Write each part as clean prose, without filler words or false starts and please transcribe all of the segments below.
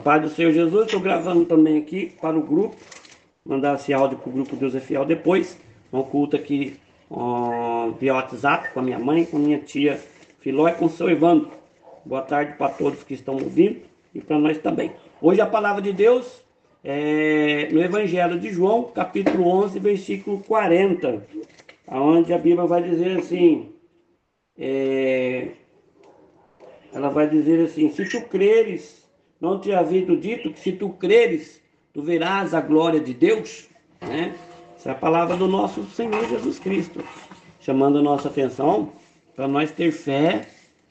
paz do Senhor Jesus, estou gravando também aqui para o grupo, mandar esse áudio para o grupo Deus é Fiel depois. Um culto aqui via WhatsApp com a minha mãe, com a minha tia Filó e com o seu Evandro. Boa tarde para todos que estão ouvindo e para nós também. Hoje a palavra de Deus é no Evangelho de João, capítulo 11, versículo 40, onde a Bíblia vai dizer assim, ela vai dizer assim: se tu creres, não te havia dito que se tu creres, tu verás a glória de Deus, né? Essa é a palavra do nosso Senhor Jesus Cristo, chamando a nossa atenção para nós ter fé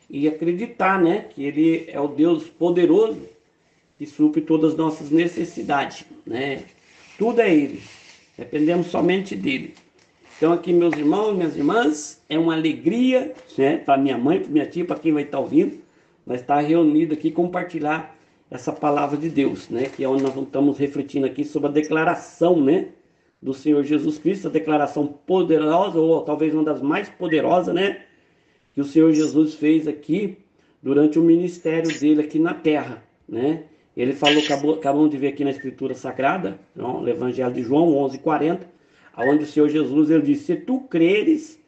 e acreditar, né, que Ele é o Deus poderoso que supre todas as nossas necessidades, né? Tudo é Ele, dependemos somente dEle. Então aqui, meus irmãos e minhas irmãs, é uma alegria, né, para minha mãe, para minha tia, para quem vai estar ouvindo, nós estar reunidos aqui, compartilhar essa palavra de Deus, né, que é onde nós estamos refletindo aqui sobre a declaração, né, do Senhor Jesus Cristo, a declaração poderosa, ou talvez uma das mais poderosas, né, que o Senhor Jesus fez aqui durante o ministério dele aqui na terra, né? Ele falou, acabamos de ver aqui na Escritura Sagrada, no Evangelho de João 11:40, onde o Senhor Jesus ele disse: se tu creres,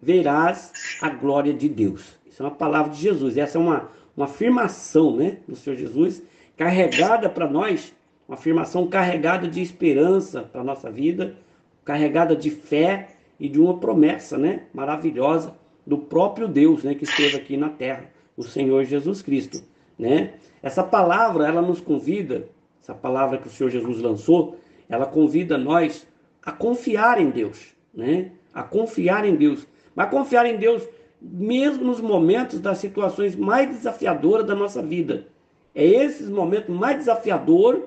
verás a glória de Deus. Isso é uma palavra de Jesus, essa é uma afirmação, né, do Senhor Jesus, carregada para nós, uma afirmação carregada de esperança para a nossa vida, carregada de fé e de uma promessa, né, maravilhosa do próprio Deus, né, que esteve aqui na terra, o Senhor Jesus Cristo, né? Essa palavra, ela nos convida, essa palavra que o Senhor Jesus lançou, ela convida nós a confiar em Deus, né? A confiar em Deus, mas confiar em Deus mesmo nos momentos das situações mais desafiadoras da nossa vida. É esses momentos mais desafiadores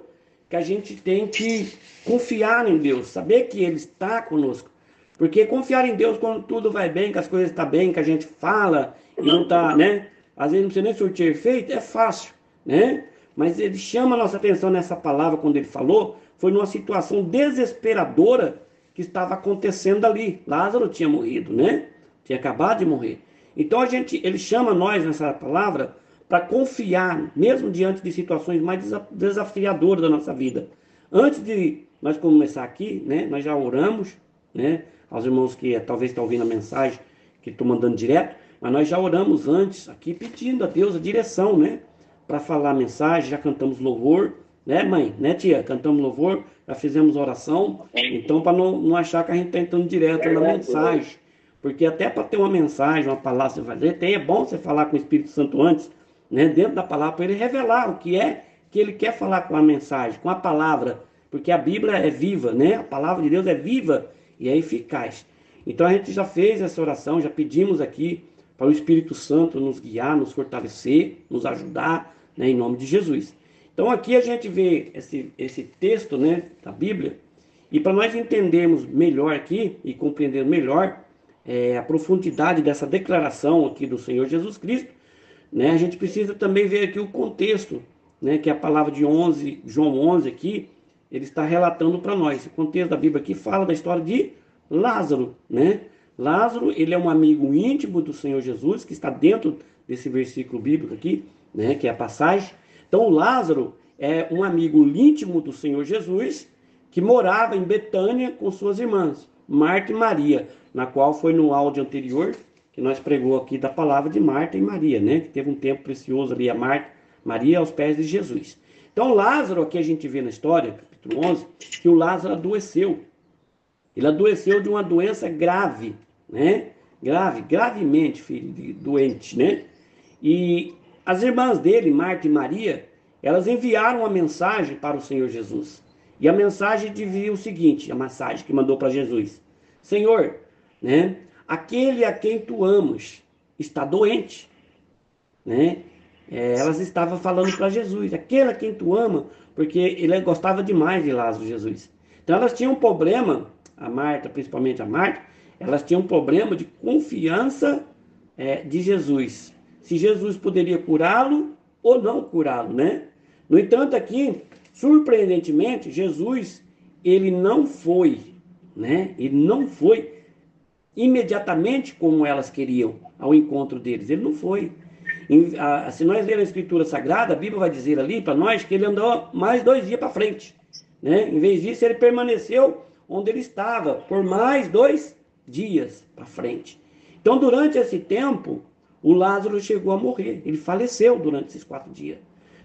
que a gente tem que confiar em Deus, saber que Ele está conosco. Porque confiar em Deus quando tudo vai bem, que as coisas estão bem, que a gente fala e não está, né? Às vezes não precisa nem surtir efeito, é fácil, né? Mas Ele chama a nossa atenção nessa palavra quando Ele falou, foi numa situação desesperadora que estava acontecendo ali. Lázaro tinha morrido, né? Tinha acabado de morrer. Então Ele chama nós nessa palavra para confiar, mesmo diante de situações mais desafiadoras da nossa vida. Antes de nós começar aqui, né? Nós já oramos, né? Aos irmãos que talvez estão ouvindo a mensagem que estou mandando direto, mas nós já oramos antes aqui pedindo a Deus a direção, né? Para falar a mensagem, já cantamos louvor, né, mãe? Né, tia? Cantamos louvor, já fizemos oração. Então, para não achar que a gente está entrando direto na mensagem, porque até para ter uma mensagem, uma palavra você fazer, é bom você falar com o Espírito Santo antes, né? Dentro da palavra, para ele revelar o que é que ele quer falar com a mensagem, com a palavra, porque a Bíblia é viva, né? A palavra de Deus é viva e é eficaz. Então a gente já fez essa oração, já pedimos aqui para o Espírito Santo nos guiar, nos fortalecer, nos ajudar, né, em nome de Jesus. Então aqui a gente vê esse texto, né, da Bíblia, e para nós entendermos melhor aqui e compreender melhor a profundidade dessa declaração aqui do Senhor Jesus Cristo, né, a gente precisa também ver aqui o contexto, né, que a palavra de João 11 aqui, ele está relatando para nós. O contexto da Bíblia aqui fala da história de Lázaro, né? Lázaro, ele é um amigo íntimo do Senhor Jesus, que está dentro desse versículo bíblico aqui, né? Que é a passagem. Então, Lázaro é um amigo íntimo do Senhor Jesus, que morava em Betânia com suas irmãs, Marta e Maria, na qual foi no áudio anterior, que nós pregou aqui da palavra de Marta e Maria, né? Que teve um tempo precioso ali, Maria aos pés de Jesus. Então, Lázaro, aqui a gente vê na história, capítulo 11, que o Lázaro adoeceu. Ele adoeceu de uma doença grave, né? Gravemente, filho, doente, né? E as irmãs dele, Marta e Maria, elas enviaram uma mensagem para o Senhor Jesus. E a mensagem dizia o seguinte, a mensagem que mandou para Jesus: Senhor, né? Aquele a quem tu amas está doente, né? Elas estavam falando para Jesus, aquele a quem tu ama, porque ele gostava demais de Lázaro, Jesus. Então elas tinham um problema, a Marta, principalmente a Marta, elas tinham um problema de confiança de Jesus. Se Jesus poderia curá-lo ou não curá-lo, né? No entanto, aqui, surpreendentemente, Jesus, ele não foi, né? Ele não foi imediatamente como elas queriam ao encontro deles. Ele não foi. Se nós lermos a Escritura Sagrada, a Bíblia vai dizer ali para nós que ele andou mais 2 dias para frente, né? Em vez disso, ele permaneceu onde ele estava por mais 2 dias para frente. Então, durante esse tempo, o Lázaro chegou a morrer. Ele faleceu durante esses 4 dias,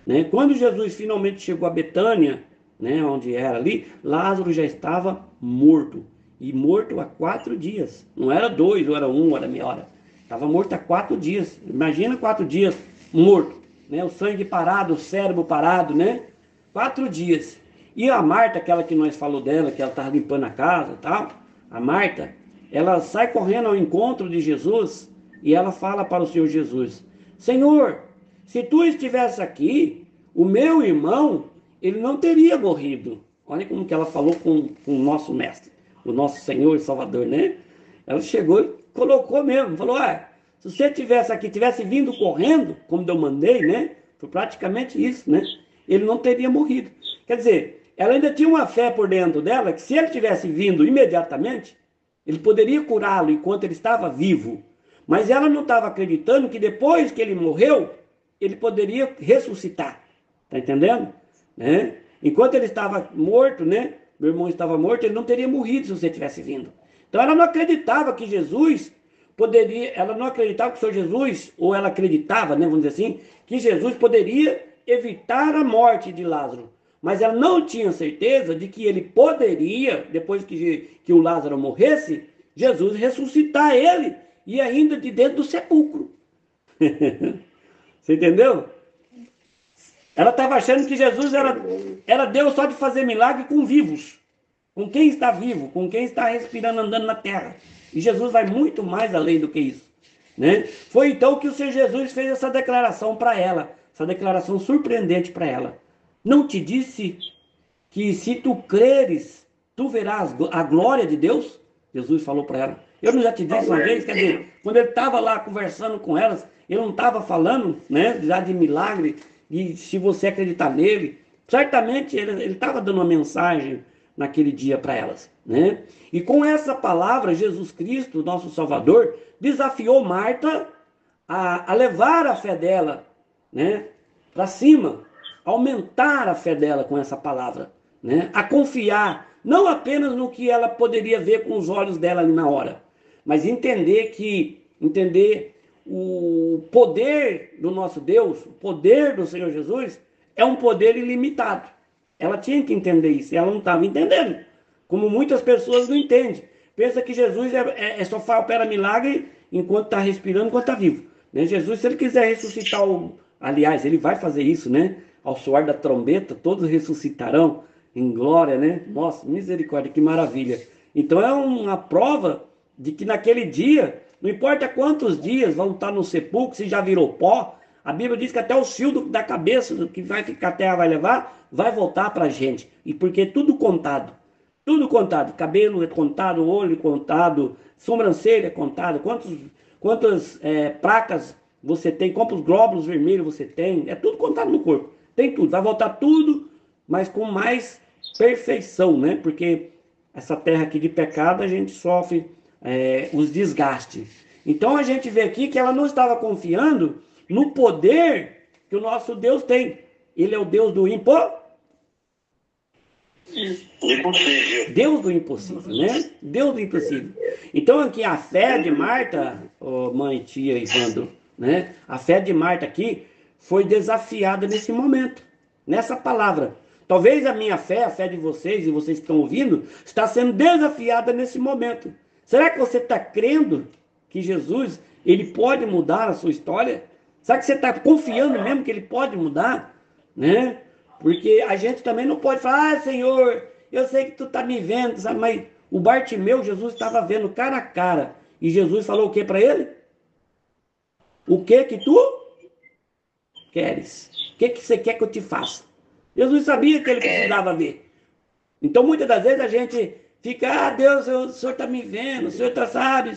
né? Quando Jesus finalmente chegou a Betânia, né, onde era ali, Lázaro já estava morto. E morto há 4 dias. Não era 2, ou era 1, ou era meia hora. Estava morto há 4 dias. Imagina 4 dias morto, né? O sangue parado, o cérebro parado, né? 4 dias. E a Marta, aquela que nós falou dela, que ela estava limpando a casa e tal, a Marta, ela sai correndo ao encontro de Jesus e ela fala para o Senhor Jesus: Senhor, se tu estivesse aqui, o meu irmão, ele não teria morrido. Olha como que ela falou com o nosso mestre, o nosso Senhor e Salvador, né? Ela chegou e colocou mesmo, falou: se você tivesse aqui, tivesse vindo correndo, como eu mandei, né? Foi praticamente isso, né? Ele não teria morrido. Quer dizer, ela ainda tinha uma fé por dentro dela, que se ele tivesse vindo imediatamente, ele poderia curá-lo enquanto ele estava vivo. Mas ela não estava acreditando que depois que ele morreu, ele poderia ressuscitar. Está entendendo? Né? Enquanto ele estava morto, né? Meu irmão estava morto, ele não teria morrido se você tivesse vindo. Então ela não acreditava que Jesus poderia, ela não acreditava que o Senhor Jesus, ou ela acreditava, né, vamos dizer assim, que Jesus poderia evitar a morte de Lázaro. Mas ela não tinha certeza de que ele poderia, depois que o Lázaro morresse, Jesus ressuscitar ele, e ainda de dentro do sepulcro. Você entendeu? Ela estava achando que Jesus era Deus só de fazer milagre com vivos, com quem está vivo, com quem está respirando, andando na terra. E Jesus vai muito mais além do que isso, né? Foi então que o Senhor Jesus fez essa declaração para ela, essa declaração surpreendente para ela. Não te disse que se tu creres, tu verás a glória de Deus? Jesus falou para ela. Eu não já te disse uma vez? Quer dizer, quando ele estava lá conversando com elas, ele não estava falando, né, já de milagre, e se você acreditar nele, certamente ele estava dando uma mensagem naquele dia para elas, né? E com essa palavra, Jesus Cristo, nosso Salvador, desafiou Marta a levar a fé dela, né, para cima, aumentar a fé dela com essa palavra, né? A confiar, não apenas no que ela poderia ver com os olhos dela ali na hora, mas entender o poder do nosso Deus, o poder do Senhor Jesus, é um poder ilimitado. Ela tinha que entender isso, e ela não estava entendendo, como muitas pessoas não entendem. Pensa que Jesus só opera milagre enquanto está respirando, enquanto está vivo, né? Jesus, se ele quiser ressuscitar, aliás, ele vai fazer isso, né? Ao soar da trombeta, todos ressuscitarão em glória, né? Nossa, misericórdia, que maravilha. Então é uma prova de que naquele dia, não importa quantos dias vão estar no sepulcro, se já virou pó, a Bíblia diz que até o fio da cabeça, do que vai ficar, a terra vai levar, vai voltar para a gente. E porque tudo contado, cabelo é contado, olho é contado, sobrancelha é contado, quantas placas você tem, quantos glóbulos vermelhos você tem, é tudo contado no corpo. Tem tudo, vai voltar tudo, mas com mais perfeição, né? Porque essa terra aqui de pecado, a gente sofre os desgastes. Então a gente vê aqui que ela não estava confiando no poder que o nosso Deus tem. Ele é o Deus do impossível. Deus do impossível, né? Deus do impossível. Então aqui a fé de Marta, mãe, tia e Vando, né? A fé de Marta aqui foi desafiada nesse momento, nessa palavra. Talvez a minha fé, a fé de vocês e vocês que estão ouvindo, está sendo desafiada nesse momento. Será que você está crendo que Jesus, ele pode mudar a sua história? Será que você está confiando mesmo que ele pode mudar? Né? Porque a gente também não pode falar: Senhor, eu sei que tu está me vendo, sabe? Mas o Bartimeu, Jesus estava vendo cara a cara. E Jesus falou o que para ele? O que tu queres? O que você quer que eu te faça? Jesus sabia que ele precisava ver. Então, muitas das vezes a gente fica: Deus, o Senhor está me vendo, o Senhor está, sabe?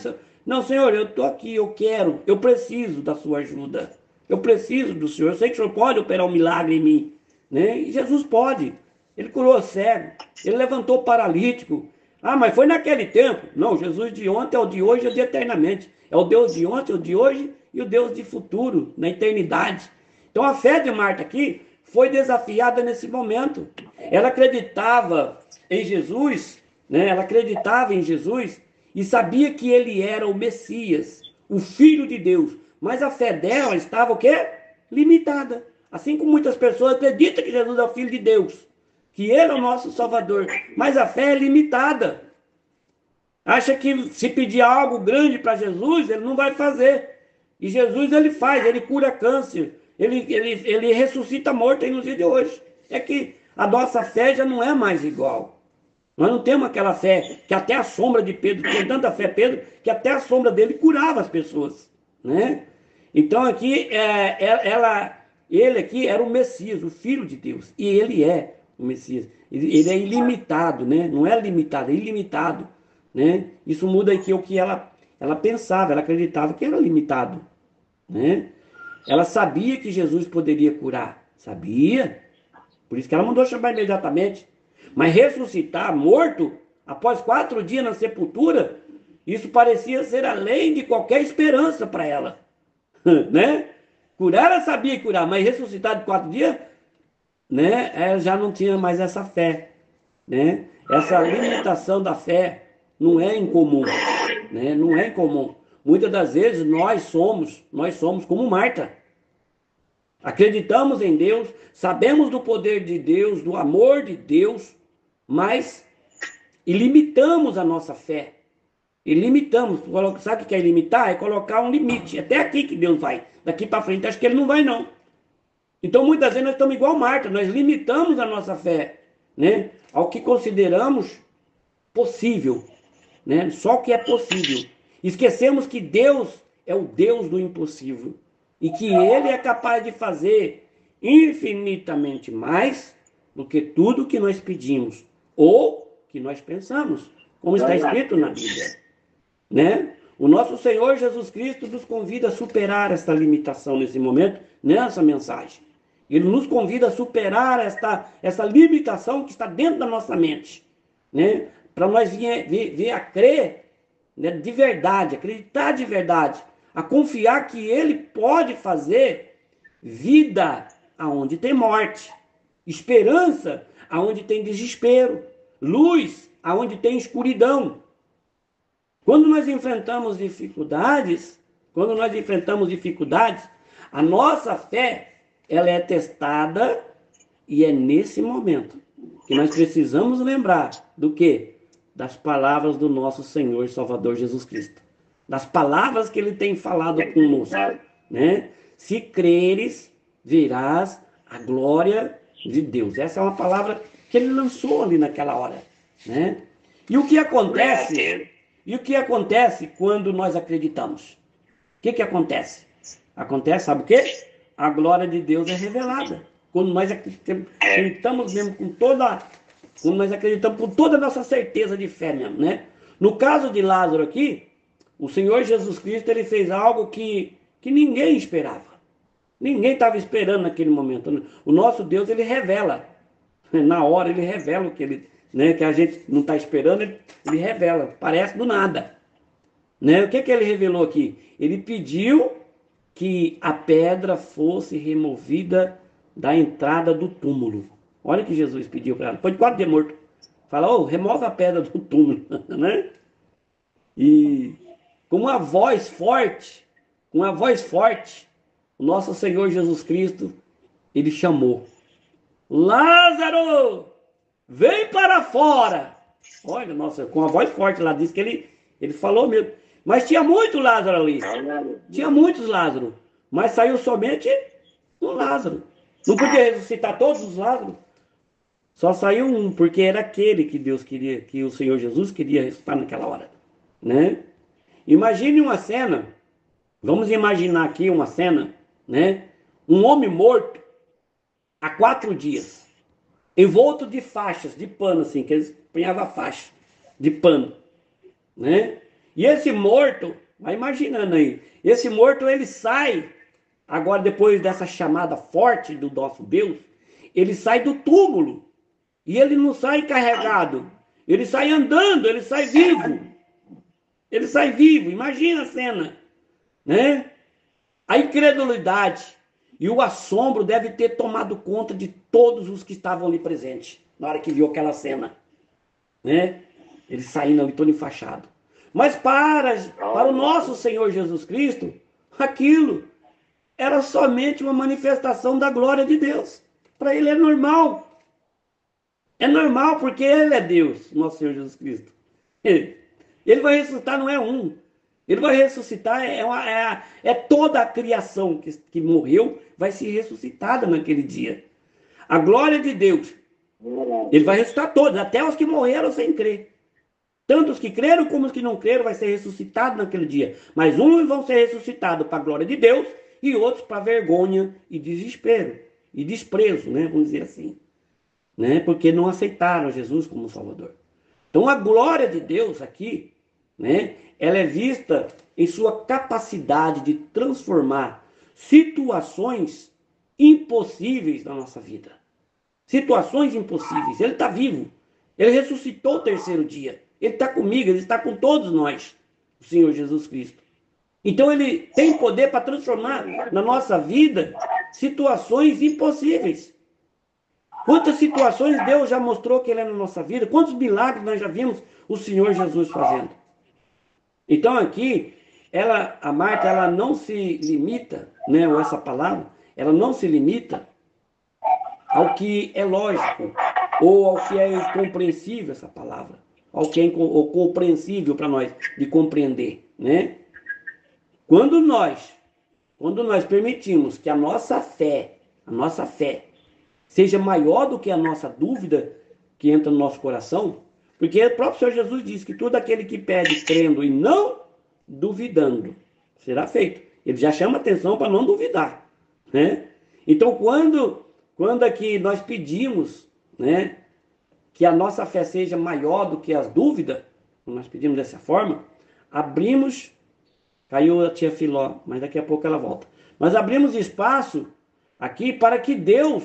Não, Senhor, eu estou aqui, eu preciso da sua ajuda. Eu preciso do Senhor. Eu sei que o Senhor pode operar um milagre em mim, né? E Jesus pode. Ele curou o cego, ele levantou o paralítico. Ah, mas foi naquele tempo. Não, Jesus de ontem é o de hoje, é o de eternamente. É o Deus de ontem, é o de hoje e o Deus de futuro, na eternidade. Então a fé de Marta aqui foi desafiada nesse momento. Ela acreditava em Jesus, né? Ela acreditava em Jesus e sabia que ele era o Messias, o Filho de Deus. Mas a fé dela estava o quê? Limitada. Assim como muitas pessoas acreditam que Jesus é o Filho de Deus, que ele é o nosso Salvador, mas a fé é limitada. Acha que se pedir algo grande para Jesus, ele não vai fazer. E Jesus ele faz, ele cura câncer, ele ressuscita morto aí nos dias de hoje. É que a nossa fé já não é mais igual. Nós não temos aquela fé que até a sombra de Pedro, tinha tanta fé Pedro, que até a sombra dele curava as pessoas, né? Então aqui, ele aqui era o Messias, o Filho de Deus, e ele é o Messias. Ele é ilimitado, né? Não é limitado, é ilimitado, né? Isso muda aqui o que ela pensava, ela acreditava que era limitado, né? Ela sabia que Jesus poderia curar, sabia, por isso que ela mandou chamar imediatamente. Mas ressuscitar morto, após 4 dias na sepultura, isso parecia ser além de qualquer esperança para ela, né? Curar ela sabia curar, mas ressuscitar de 4 dias, né? Ela já não tinha mais essa fé, né? Essa limitação da fé não é incomum, né? Não é incomum. Muitas das vezes nós somos como Marta. Acreditamos em Deus, sabemos do poder de Deus, do amor de Deus, mas limitamos a nossa fé. E limitamos. Sabe o que é limitar? É colocar um limite. Até aqui que Deus vai. Daqui para frente, acho que ele não vai, não. Então, muitas vezes, nós estamos igual Marta. Nós limitamos a nossa fé, né, ao que consideramos possível, né? Só o que é possível. Esquecemos que Deus é o Deus do impossível. E que ele é capaz de fazer infinitamente mais do que tudo que nós pedimos ou que nós pensamos, como está escrito na Bíblia, né? O nosso Senhor Jesus Cristo nos convida a superar esta limitação nesse momento, nessa mensagem. Ele nos convida a superar essa limitação que está dentro da nossa mente, né? Para nós vir a crer, né, de verdade, acreditar de verdade, a confiar que ele pode fazer vida aonde tem morte, esperança aonde tem desespero, luz aonde tem escuridão. Quando nós enfrentamos dificuldades, a nossa fé, ela é testada, e é nesse momento que nós precisamos lembrar do quê? Das palavras do nosso Senhor e Salvador Jesus Cristo. Das palavras que ele tem falado conosco, né? Se creres, verás a glória de Deus. Essa é uma palavra que ele lançou ali naquela hora, né? E o que acontece? Quando nós acreditamos? O que acontece? Acontece, sabe o quê? A glória de Deus é revelada. Quando nós acreditamos mesmo quando nós acreditamos com toda a nossa certeza de fé mesmo, né? No caso de Lázaro aqui, o Senhor Jesus Cristo, ele fez algo que ninguém esperava. Ninguém estava esperando naquele momento. O nosso Deus, ele revela. Na hora, ele revela o que ele, né, que a gente não está esperando, ele revela. Parece do nada. Né? O que ele revelou aqui? Ele pediu que a pedra fosse removida da entrada do túmulo. Olha o que Jesus pediu para ela. Depois de 4 dias morto. Fala, remove a pedra do túmulo. Né? E com uma voz forte, o nosso Senhor Jesus Cristo, ele chamou: Lázaro, vem para fora. Olha, nossa, com uma voz forte lá, diz que ele falou mesmo. Mas tinha muito Lázaro ali. Tinha muitos Lázaro. Mas saiu somente um Lázaro. Não podia ressuscitar todos os Lázaros. Só saiu um, porque era aquele que Deus queria, que o Senhor Jesus queria ressuscitar naquela hora, né? Imagine uma cena, vamos imaginar aqui uma cena, né? Um homem morto há 4 dias, envolto de faixas, de pano, assim, que eles punhavam faixa de pano, né? E esse morto, vai imaginando aí, esse morto ele sai, agora depois dessa chamada forte do nosso Deus, ele sai do túmulo, e ele não sai carregado, ele sai andando, ele sai vivo. Ele sai vivo, imagina a cena, né? A incredulidade e o assombro deve ter tomado conta de todos os que estavam ali presentes, na hora que viu aquela cena, né? Ele saindo ali todo enfaixado. Mas para o nosso Senhor Jesus Cristo, aquilo era somente uma manifestação da glória de Deus. Para ele é normal. É normal porque ele é Deus, nosso Senhor Jesus Cristo. Ele vai ressuscitar, não é um. Ele vai ressuscitar, é toda a criação que morreu, vai ser ressuscitada naquele dia. A glória de Deus, ele vai ressuscitar todos, até os que morreram sem crer. Tanto os que creram como os que não creram vai ser ressuscitado naquele dia. Mas uns vão ser ressuscitados para a glória de Deus e outros para vergonha e desespero e desprezo, né? Vamos dizer assim, né? Porque não aceitaram Jesus como Salvador. Então a glória de Deus aqui, né? Ela é vista em sua capacidade de transformar situações impossíveis na nossa vida. Situações impossíveis. Ele está vivo. Ele ressuscitou o terceiro dia. Ele está comigo, ele está com todos nós, o Senhor Jesus Cristo. Então ele tem poder para transformar na nossa vida situações impossíveis. Quantas situações Deus já mostrou que ele é na nossa vida? Quantos milagres nós já vimos o Senhor Jesus fazendo? Então aqui, a Marta, ela não se limita, né, ou essa palavra, ela não se limita ao que é lógico, ou ao que é compreensível, essa palavra, ao que é compreensível para nós de compreender, né? Quando nós permitimos que a nossa fé seja maior do que a nossa dúvida que entra no nosso coração, porque o próprio Senhor Jesus diz que todo aquele que pede crendo e não duvidando será feito. Ele já chama atenção para não duvidar, né? Então, quando aqui nós pedimos, né, que a nossa fé seja maior do que as dúvidas, nós pedimos dessa forma, abrimos, caiu a tia Filó, mas daqui a pouco ela volta. Nós abrimos espaço aqui para que Deus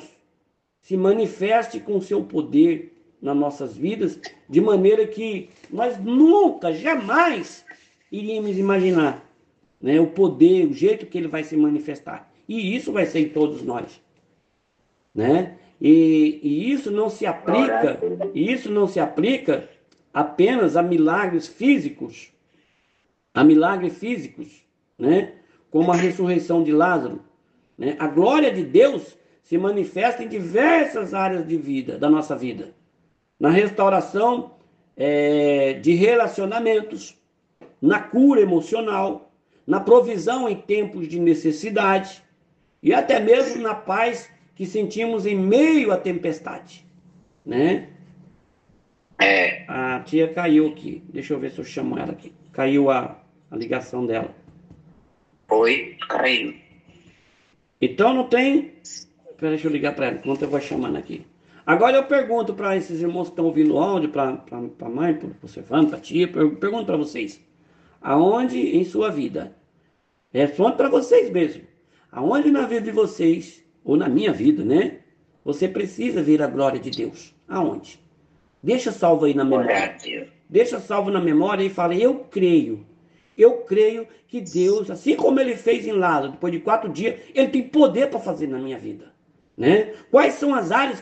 se manifeste com o seu poder nas nossas vidas, de maneira que nós nunca, jamais iríamos imaginar, né, o poder, o jeito que ele vai se manifestar. E isso vai ser em todos nós, né? E isso não se aplica apenas a milagres físicos, né? Como a ressurreição de Lázaro, né? A glória de Deus se manifesta em diversas áreas de vida, da nossa vida. Na restauração de relacionamentos, na cura emocional, na provisão em tempos de necessidade e até mesmo na paz que sentimos em meio à tempestade, né? A tia caiu aqui. Deixa eu ver se eu chamo ela aqui. Caiu a ligação dela. Oi, caiu. Então não tem... Espera, deixa eu ligar para ela, enquanto eu vou chamando aqui. Agora eu pergunto para esses irmãos que estão ouvindo o áudio, para a mãe, para o Stefano, para a tia, pergunto para vocês. Aonde em sua vida? Responde para vocês mesmo. Aonde na vida de vocês, ou na minha vida, né? Você precisa ver a glória de Deus. Aonde? Deixa salvo aí na memória. Deixa salvo na memória e fala, eu creio que Deus, assim como ele fez em Lázaro, depois de 4 dias, ele tem poder para fazer na minha vida, né? Quais são as áreas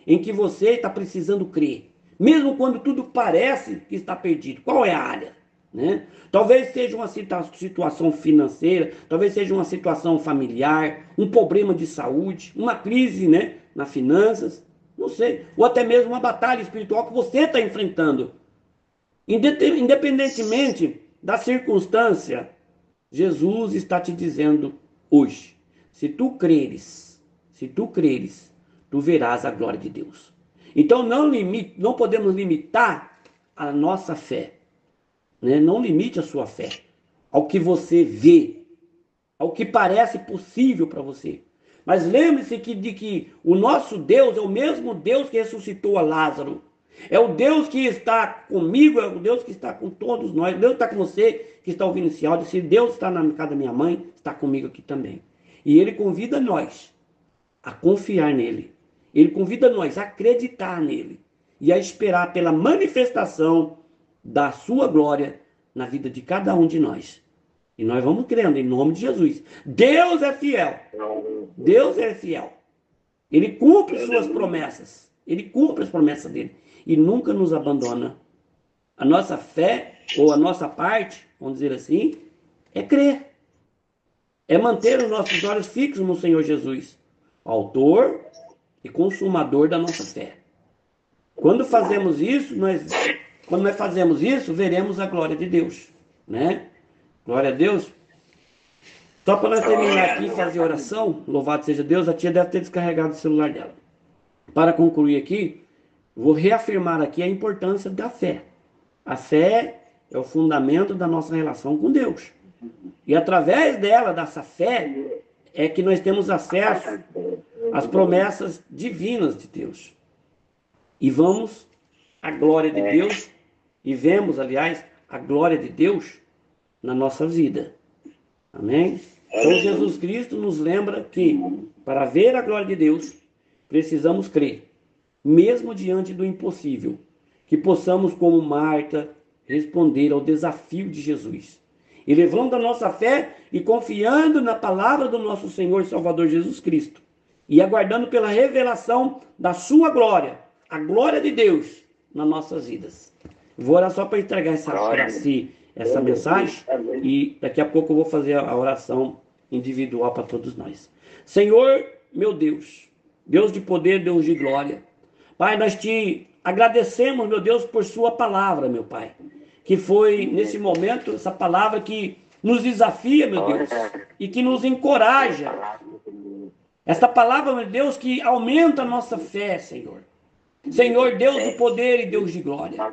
em que você está precisando crer? Mesmo quando tudo parece que está perdido. Qual é a área? Né? Talvez seja uma situação financeira, talvez seja uma situação familiar, um problema de saúde, uma crise, né, nas finanças, não sei, ou até mesmo uma batalha espiritual que você está enfrentando. Independentemente da circunstância, Jesus está te dizendo hoje, se tu creres, tu verás a glória de Deus. Então não podemos limitar a nossa fé, né? Não limite a sua fé ao que você vê, ao que parece possível para você. Mas lembre-se de que o nosso Deus é o mesmo Deus que ressuscitou a Lázaro. É o Deus que está comigo, é o Deus que está com todos nós. Deus está com você que está ouvindo esse áudio. Se Deus está na casa da minha mãe, está comigo aqui também. E Ele convida nós a confiar nele. Ele convida nós a acreditar nele e a esperar pela manifestação da sua glória na vida de cada um de nós. E nós vamos crendo em nome de Jesus. Deus é fiel. Deus é fiel. Ele cumpre suas promessas. Ele cumpre as promessas dele. E nunca nos abandona. A nossa fé, ou a nossa parte, vamos dizer assim, é crer. É manter os nossos olhos fixos no Senhor Jesus, autor e consumador da nossa fé. Quando fazemos isso, quando nós fazemos isso, veremos a glória de Deus, né? Glória a Deus. Só para nós terminar aqui e fazer oração, louvado seja Deus, a tia deve ter descarregado o celular dela. Para concluir aqui, vou reafirmar aqui a importância da fé. A fé é o fundamento da nossa relação com Deus. E através dela, dessa fé, é que nós temos acesso às promessas divinas de Deus. E vamos à glória de Deus, e vemos, aliás, a glória de Deus na nossa vida. Amém? Então Jesus Cristo nos lembra que, para ver a glória de Deus, precisamos crer, mesmo diante do impossível, que possamos, como Marta, responder ao desafio de Jesus. E levando a nossa fé e confiando na palavra do nosso Senhor e Salvador Jesus Cristo. E aguardando pela revelação da sua glória, a glória de Deus nas nossas vidas. Vou orar só para entregar essa mensagem. E daqui a pouco eu vou fazer a oração individual para todos nós. Senhor, meu Deus, Deus de poder, Deus de glória. Pai, nós te agradecemos, meu Deus, por sua palavra, meu Pai. Que foi, nesse momento, essa palavra que nos desafia, meu Deus, e que nos encoraja. Esta palavra, meu Deus, que aumenta a nossa fé, Senhor. Senhor, Deus de poder e Deus de glória.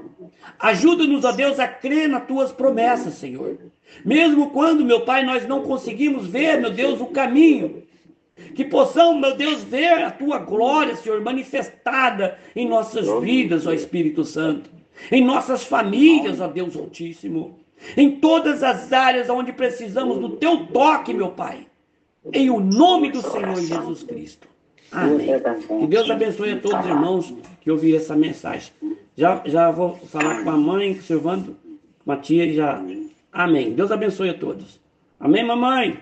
Ajuda-nos, ó Deus, a crer nas tuas promessas, Senhor. Mesmo quando, meu Pai, nós não conseguimos ver, meu Deus, o caminho. Que possamos, meu Deus, ver a tua glória, Senhor, manifestada em nossas vidas, ó Espírito Santo. Em nossas famílias, ó Deus Altíssimo. Em todas as áreas onde precisamos do teu toque, meu Pai. Em o nome do Senhor Jesus Cristo. Amém. Que Deus abençoe a todos os irmãos que ouviram essa mensagem. Já vou falar com a mãe, com o Silvando, com a tia e já. Amém. Deus abençoe a todos. Amém, mamãe?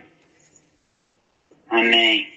Amém.